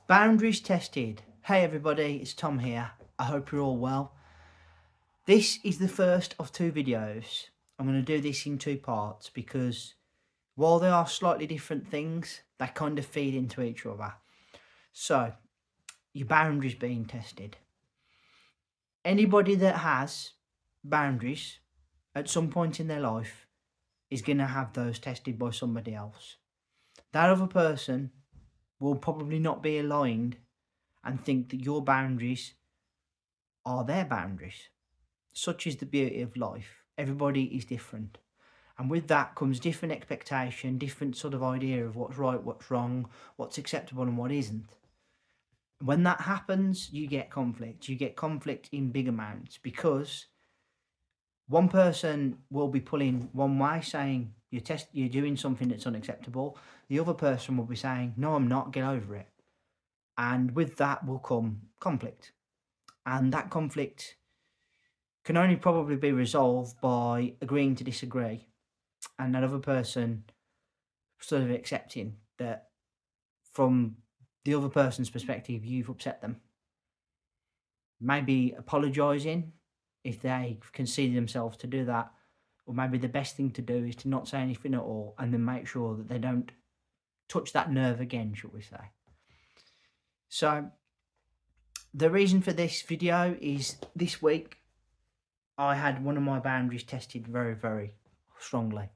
Boundaries tested. Hey everybody, it's Tom here. I hope you're all well. This is the first of two videos. I'm going to do this in two parts because while they are slightly different things, they kind of feed into each other. So, your boundaries being tested. Anybody that has boundaries at some point in their life is going to have those tested by somebody else. That other person will probably not be aligned and think that your boundaries are their boundaries. Such is the beauty of life. Everybody is different. And with that comes different expectation, different sort of idea of what's right, what's wrong, what's acceptable and what isn't. When that happens, you get conflict. You get conflict in big amounts because one person will be pulling one way, saying you're doing something that's unacceptable. The other person will be saying, no, I'm not, get over it. And with that will come conflict. And that conflict can only probably be resolved by agreeing to disagree and that other person sort of accepting that from the other person's perspective, you've upset them. Maybe apologising if they concede themselves to do that, or maybe the best thing to do is to not say anything at all and then make sure that they don't touch that nerve again, shall we say. So, the reason for this video is this week I had one of my boundaries tested very, very strongly.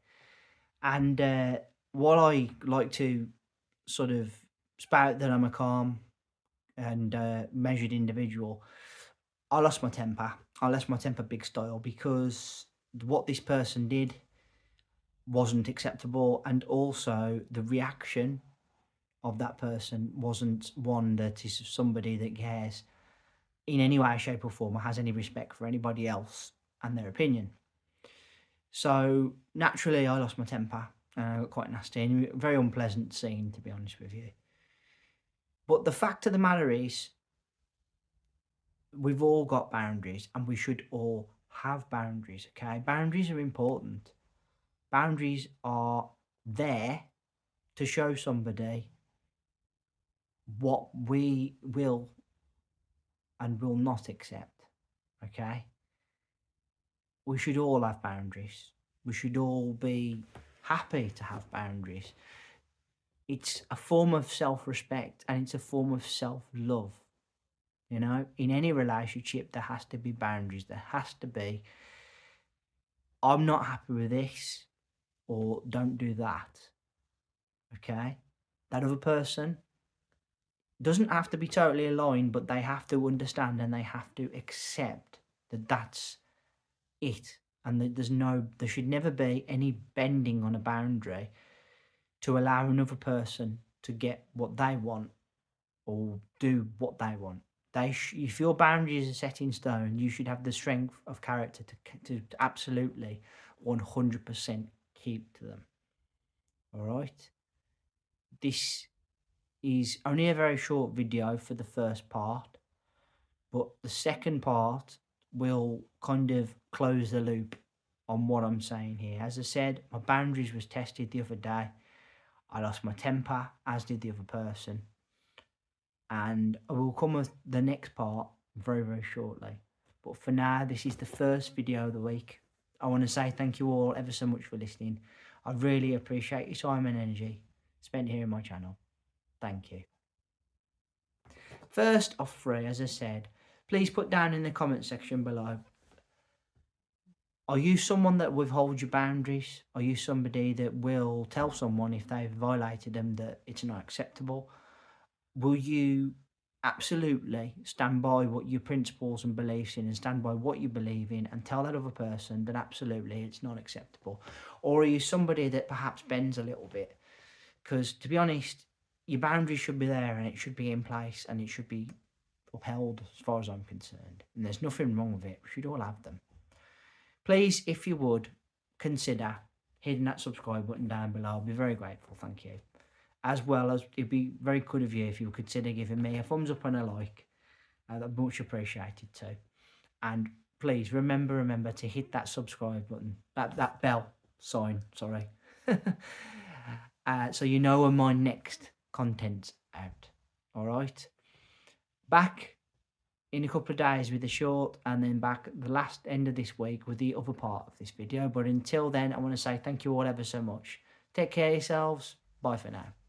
And while I like to sort of spout that I'm a calm and measured individual, I lost my temper. I lost my temper big style because what this person did wasn't acceptable, and also the reaction of that person wasn't one that is somebody that cares in any way, shape, or form or has any respect for anybody else and their opinion. So naturally, I lost my temper and I got quite nasty and a very unpleasant scene, to be honest with you. But the fact of the matter is, we've all got boundaries and we should all have boundaries, okay? Boundaries are important. Boundaries are there to show somebody what we will and will not accept, okay? We should all have boundaries. We should all be happy to have boundaries. It's a form of self-respect and it's a form of self-love. You know, in any relationship, there has to be boundaries. There has to be, I'm not happy with this, or don't do that. Okay? That other person doesn't have to be totally aligned, but they have to understand and they have to accept that that's it. And that there should never be any bending on a boundary to allow another person to get what they want or do what they want. If your boundaries are set in stone, you should have the strength of character to absolutely 100% keep to them. All right. This is only a very short video for the first part, but the second part will kind of close the loop on what I'm saying here. As I said, my boundaries was tested the other day. I lost my temper, as did the other person. And I will come with the next part very, very shortly. But for now, this is the first video of the week. I want to say thank you all ever so much for listening. I really appreciate your time and energy spent here in my channel. Thank you. First of three, as I said, please put down in the comment section below, are you someone that withholds your boundaries? Are you somebody that will tell someone if they've violated them that it's not acceptable? Will you absolutely stand by what your principles and beliefs in and stand by what you believe in and tell that other person that absolutely it's not acceptable? Or are you somebody that perhaps bends a little bit? Because to be honest, your boundaries should be there and it should be in place and it should be upheld as far as I'm concerned. And there's nothing wrong with it. We should all have them. Please, if you would, consider hitting that subscribe button down below. I'll be very grateful. Thank you. As well as, it'd be very good of you if you would consider giving me a thumbs up and a like. That'd be much appreciated too. And please remember to hit that subscribe button, that bell sign, sorry. So you know when my next content's out. All right. Back in a couple of days with the short, and then back at the last end of this week with the other part of this video. But until then, I want to say thank you all ever so much. Take care of yourselves. Bye for now.